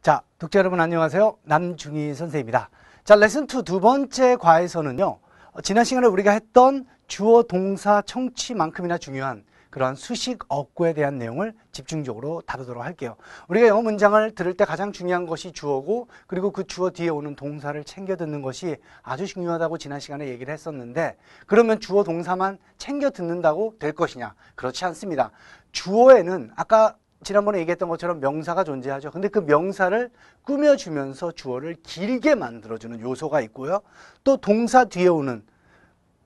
자, 독자 여러분 안녕하세요. 남중희 선생님입니다. 자, 레슨 2 두 번째 과에서는요. 지난 시간에 우리가 했던 주어, 동사, 청취만큼이나 중요한 그런 수식 어구에 대한 내용을 집중적으로 다루도록 할게요. 우리가 영어 문장을 들을 때 가장 중요한 것이 주어고, 그리고 그 주어 뒤에 오는 동사를 챙겨 듣는 것이 아주 중요하다고 지난 시간에 얘기를 했었는데, 그러면 주어, 동사만 챙겨 듣는다고 될 것이냐? 그렇지 않습니다. 주어에는 아까 지난번에 얘기했던 것처럼 명사가 존재하죠. 근데 그 명사를 꾸며주면서 주어를 길게 만들어주는 요소가 있고요. 또 동사 뒤에 오는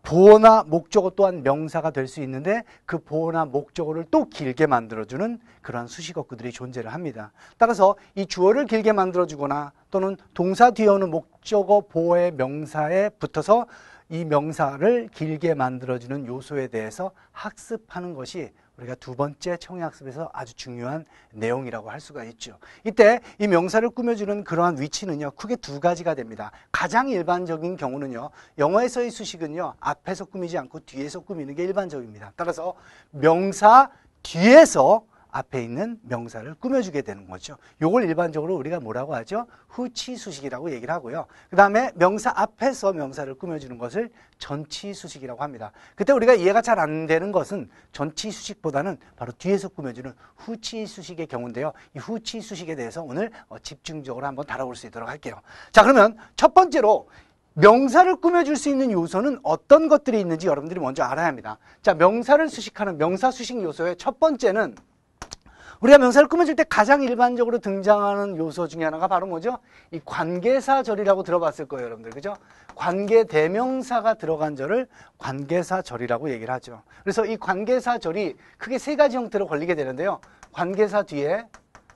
보어나 목적어 또한 명사가 될 수 있는데, 그 보어나 목적어를 또 길게 만들어주는 그러한 수식어구들이 존재를 합니다. 따라서 이 주어를 길게 만들어주거나 또는 동사 뒤에 오는 목적어, 보어의 명사에 붙어서 이 명사를 길게 만들어주는 요소에 대해서 학습하는 것이 우리가 두 번째 청해학습에서 아주 중요한 내용이라고 할 수가 있죠. 이때 이 명사를 꾸며주는 그러한 위치는요, 크게 두 가지가 됩니다. 가장 일반적인 경우는요, 영어에서의 수식은요, 앞에서 꾸미지 않고 뒤에서 꾸미는 게 일반적입니다. 따라서 명사 뒤에서 앞에 있는 명사를 꾸며주게 되는 거죠. 요걸 일반적으로 우리가 뭐라고 하죠? 후치수식이라고 얘기를 하고요. 그 다음에 명사 앞에서 명사를 꾸며주는 것을 전치수식이라고 합니다. 그때 우리가 이해가 잘 안 되는 것은 전치수식보다는 바로 뒤에서 꾸며주는 후치수식의 경우인데요. 이 후치수식에 대해서 오늘 집중적으로 한번 다뤄볼 수 있도록 할게요. 자, 그러면 첫 번째로 명사를 꾸며줄 수 있는 요소는 어떤 것들이 있는지 여러분들이 먼저 알아야 합니다. 자, 명사를 수식하는 명사 수식 요소의 첫 번째는, 우리가 명사를 꾸며줄 때 가장 일반적으로 등장하는 요소 중에 하나가 바로 뭐죠? 이 관계사절이라고 들어봤을 거예요, 여러분들. 그죠? 관계대명사가 들어간 절을 관계사절이라고 얘기를 하죠. 그래서 이 관계사절이 크게 세 가지 형태로 걸리게 되는데요. 관계사 뒤에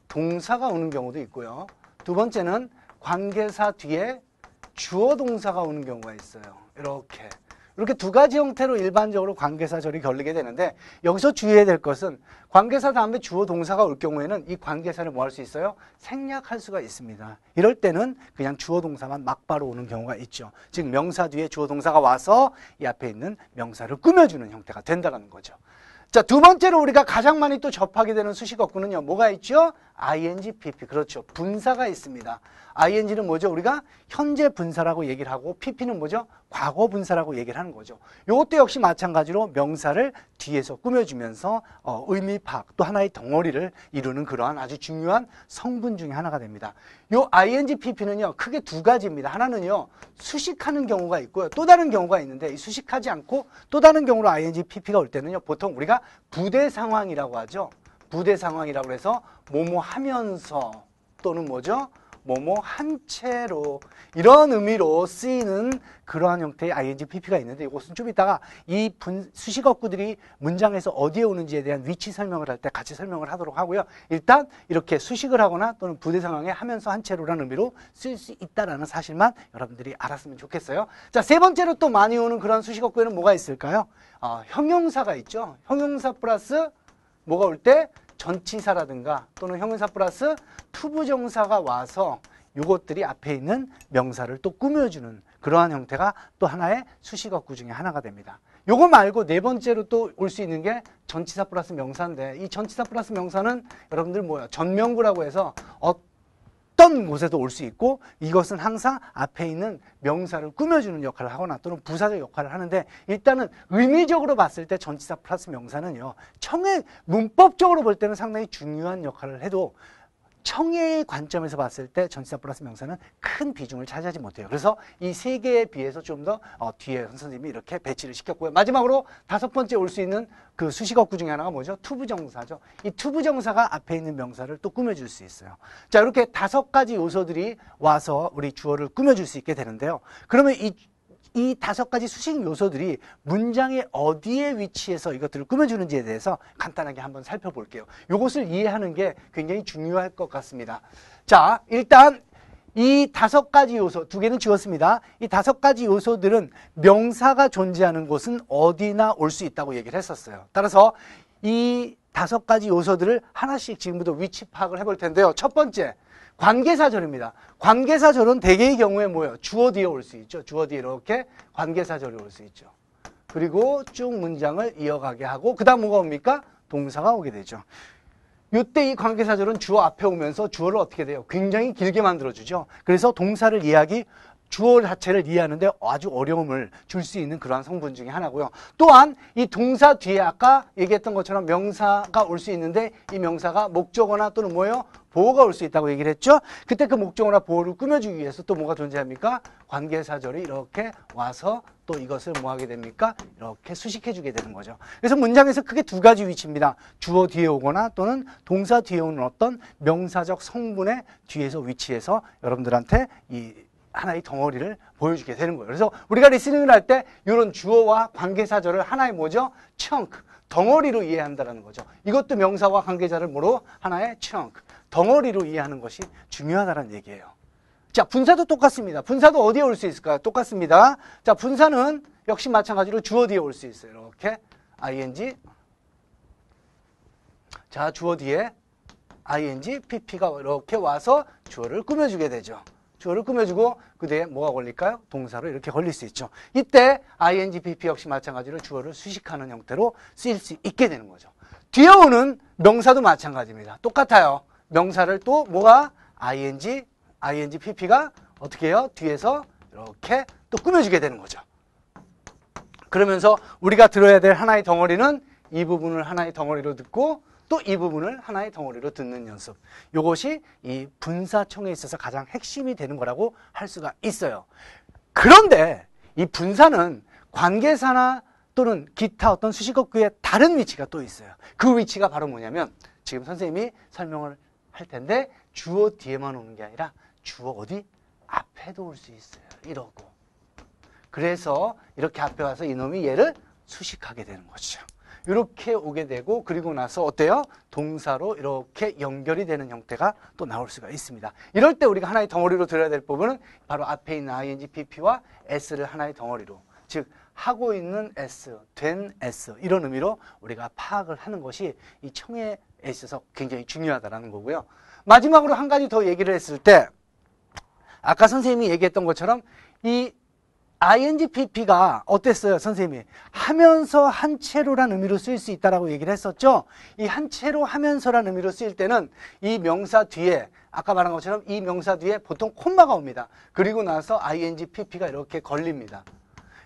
동사가 오는 경우도 있고요. 두 번째는 관계사 뒤에 주어 동사가 오는 경우가 있어요. 이렇게 두 가지 형태로 일반적으로 관계사절이 걸리게 되는데, 여기서 주의해야 될 것은 관계사 다음에 주어 동사가 올 경우에는 이 관계사를 뭐 할 수 있어요? 생략할 수가 있습니다. 이럴 때는 그냥 주어 동사만 막바로 오는 경우가 있죠. 즉 명사 뒤에 주어 동사가 와서 이 앞에 있는 명사를 꾸며주는 형태가 된다는 거죠. 자, 두 번째로 우리가 가장 많이 또 접하게 되는 수식어구는요, 뭐가 있죠? ing, pp. 그렇죠. 분사가 있습니다. ing는 뭐죠? 우리가 현재 분사라고 얘기를 하고, pp는 뭐죠? 과거 분사라고 얘기를 하는 거죠. 이것도 역시 마찬가지로 명사를 뒤에서 꾸며주면서 의미 파악, 또 하나의 덩어리를 이루는 그러한 아주 중요한 성분 중에 하나가 됩니다. 요 ing, pp는요, 크게 두 가지입니다. 하나는요, 수식하는 경우가 있고요. 또 다른 경우가 있는데, 이 수식하지 않고 또 다른 경우로 ing, pp가 올 때는요, 보통 우리가 부대 상황이라고 하죠. 부대 상황이라고 해서 뭐뭐 하면서 또는 뭐죠? 뭐뭐 한 채로, 이런 의미로 쓰이는 그러한 형태의 ing, pp가 있는데, 이것은 좀 이따가 이 수식어구들이 문장에서 어디에 오는지에 대한 위치 설명을 할 때 같이 설명을 하도록 하고요. 일단 이렇게 수식을 하거나 또는 부대 상황에 하면서 한 채로라는 의미로 쓸 수 있다는 사실만 여러분들이 알았으면 좋겠어요. 자, 세 번째로 또 많이 오는 그런 수식어구에는 뭐가 있을까요? 형용사가 있죠. 형용사 플러스 뭐가 올 때? 전치사라든가 또는 형용사 플러스 투부정사가 와서 요것들이 앞에 있는 명사를 또 꾸며주는 그러한 형태가 또 하나의 수식어구 중에 하나가 됩니다. 요거 말고 네 번째로 또 올 수 있는 게 전치사 플러스 명사인데, 이 전치사 플러스 명사는 여러분들 뭐야? 전명구라고 해서 어떤 곳에도 올 수 있고, 이것은 항상 앞에 있는 명사를 꾸며주는 역할을 하거나 또는 부사적 역할을 하는데, 일단은 의미적으로 봤을 때 전치사 플러스 명사는요, 문법적으로 볼 때는 상당히 중요한 역할을 해도 청해의 관점에서 봤을 때 전치사 플러스 명사는 큰 비중을 차지하지 못해요. 그래서 이 세 개에 비해서 좀 더 뒤에 선생님이 이렇게 배치를 시켰고요. 마지막으로 다섯 번째 올 수 있는 그 수식어구 중에 하나가 뭐죠? 투부정사죠. 이 투부정사가 앞에 있는 명사를 또 꾸며줄 수 있어요. 자, 이렇게 다섯 가지 요소들이 와서 우리 주어를 꾸며줄 수 있게 되는데요. 그러면 이 다섯 가지 수식 요소들이 문장의 어디에 위치해서 이것들을 꾸며주는지에 대해서 간단하게 한번 살펴볼게요. 이것을 이해하는 게 굉장히 중요할 것 같습니다. 자, 일단 이 다섯 가지 요소, 두 개는 지웠습니다. 이 다섯 가지 요소들은 명사가 존재하는 곳은 어디나 올 수 있다고 얘기를 했었어요. 따라서 이 다섯 가지 요소들을 하나씩 지금부터 위치 파악을 해볼 텐데요. 첫 번째, 관계사절입니다. 관계사절은 대개의 경우에 뭐예요? 주어 뒤에 올 수 있죠. 주어 뒤에 이렇게 관계사절이 올 수 있죠. 그리고 쭉 문장을 이어가게 하고, 그 다음 뭐가 옵니까? 동사가 오게 되죠. 요때 이 관계사절은 주어 앞에 오면서 주어를 어떻게 돼요? 굉장히 길게 만들어주죠. 그래서 동사를 이해하기, 주어 자체를 이해하는데 아주 어려움을 줄 수 있는 그러한 성분 중에 하나고요. 또한 이 동사 뒤에 아까 얘기했던 것처럼 명사가 올 수 있는데 이 명사가 목적어나 또는 뭐예요? 보어가 올 수 있다고 얘기를 했죠. 그때 그 목적어나 보어를 꾸며주기 위해서 또 뭐가 존재합니까? 관계사절이 이렇게 와서 또 이것을 뭐 하게 됩니까? 이렇게 수식해주게 되는 거죠. 그래서 문장에서 크게 두 가지 위치입니다. 주어 뒤에 오거나 또는 동사 뒤에 오는 어떤 명사적 성분의 뒤에서 위치해서 여러분들한테 이 하나의 덩어리를 보여주게 되는 거예요. 그래서 우리가 리스닝을 할 때 이런 주어와 관계사절을 하나의 뭐죠? chunk, 덩어리로 이해한다는 거죠. 이것도 명사와 관계자를 뭐로? 하나의 chunk, 덩어리로 이해하는 것이 중요하다는 얘기예요. 자, 분사도 똑같습니다. 분사도 어디에 올 수 있을까요? 똑같습니다. 자, 분사는 역시 마찬가지로 주어 뒤에 올 수 있어요. 이렇게 ing. 자, 주어 뒤에 ing, pp가 이렇게 와서 주어를 꾸며주게 되죠. 주어를 꾸며주고 그 뒤에 뭐가 걸릴까요? 동사로 이렇게 걸릴 수 있죠. 이때 ing, pp 역시 마찬가지로 주어를 수식하는 형태로 쓰일 수 있게 되는 거죠. 뒤에 오는 명사도 마찬가지입니다. 똑같아요. 명사를 또 뭐가 ing, pp가 어떻게 해요? 뒤에서 이렇게 또 꾸며주게 되는 거죠. 그러면서 우리가 들어야 될 하나의 덩어리는 이 부분을 하나의 덩어리로 듣고 또 이 부분을 하나의 덩어리로 듣는 연습. 이것이 이 분사청에 있어서 가장 핵심이 되는 거라고 할 수가 있어요. 그런데 이 분사는 관계사나 또는 기타 어떤 수식어구의 다른 위치가 또 있어요. 그 위치가 바로 뭐냐면 지금 선생님이 설명을 할 텐데 주어 뒤에만 오는 게 아니라 주어 어디? 앞에도 올 수 있어요. 이러고. 그래서 이렇게 앞에 와서 이놈이 얘를 수식하게 되는 거죠. 이렇게 오게 되고 그리고 나서 어때요? 동사로 이렇게 연결이 되는 형태가 또 나올 수가 있습니다. 이럴 때 우리가 하나의 덩어리로 들어야 될 부분은 바로 앞에 있는 ing, pp와 s를 하나의 덩어리로, 즉 하고 있는 s, 된 s 이런 의미로 우리가 파악을 하는 것이 이 청해에 있어서 굉장히 중요하다는 거고요. 마지막으로 한 가지 더 얘기를 했을 때 아까 선생님이 얘기했던 것처럼 이 ing, pp가 어땠어요? 선생님이 하면서 한 채로란 의미로 쓰일 수 있다라고 얘기를 했었죠. 이 한 채로 하면서란 의미로 쓰일 때는 이 명사 뒤에 아까 말한 것처럼 이 명사 뒤에 보통 콤마가 옵니다. 그리고 나서 ing, pp가 이렇게 걸립니다.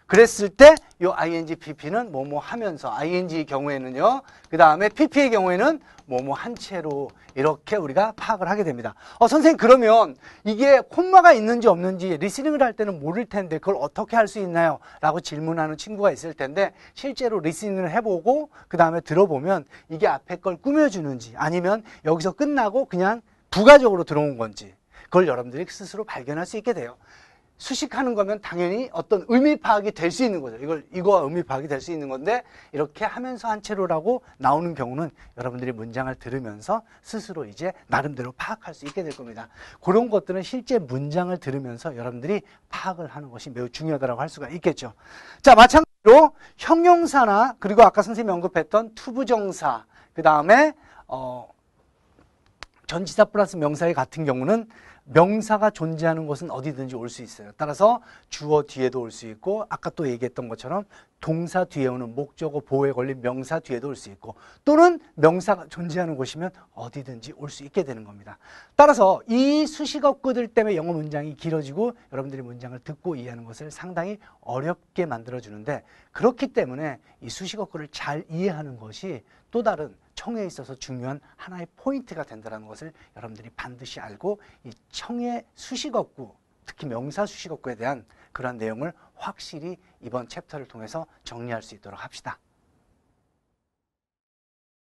그랬을 때 이 ing, pp는 뭐뭐 하면서 ing의 경우에는요. 그 다음에 pp의 경우에는 뭐뭐 한 채로 이렇게 우리가 파악을 하게 됩니다. 선생님 그러면 이게 콤마가 있는지 없는지 리스닝을 할 때는 모를 텐데 그걸 어떻게 할 수 있나요? 라고 질문하는 친구가 있을 텐데 실제로 리스닝을 해보고 그 다음에 들어보면 이게 앞에 걸 꾸며주는지 아니면 여기서 끝나고 그냥 부가적으로 들어온 건지 그걸 여러분들이 스스로 발견할 수 있게 돼요. 수식하는 거면 당연히 어떤 의미 파악이 될 수 있는 거죠. 이거와 의미 파악이 될 수 있는 건데 이렇게 하면서 한 채로라고 나오는 경우는 여러분들이 문장을 들으면서 스스로 이제 나름대로 파악할 수 있게 될 겁니다. 그런 것들은 실제 문장을 들으면서 여러분들이 파악을 하는 것이 매우 중요하다고 할 수가 있겠죠. 자, 마찬가지로 형용사나 그리고 아까 선생님이 언급했던 투부정사 그 다음에 전치사 플러스 명사의 같은 경우는 명사가 존재하는 곳은 어디든지 올 수 있어요. 따라서 주어 뒤에도 올 수 있고 아까 또 얘기했던 것처럼 동사 뒤에 오는 목적어 보호에 걸린 명사 뒤에도 올 수 있고 또는 명사가 존재하는 곳이면 어디든지 올 수 있게 되는 겁니다. 따라서 이 수식어구들 때문에 영어 문장이 길어지고 여러분들이 문장을 듣고 이해하는 것을 상당히 어렵게 만들어주는데 그렇기 때문에 이 수식어구를 잘 이해하는 것이 또 다른 청해에 있어서 중요한 하나의 포인트가 된다는 것을 여러분들이 반드시 알고 이 청해 수식어구, 특히 명사 수식어구에 대한 그런 내용을 확실히 이번 챕터를 통해서 정리할 수 있도록 합시다.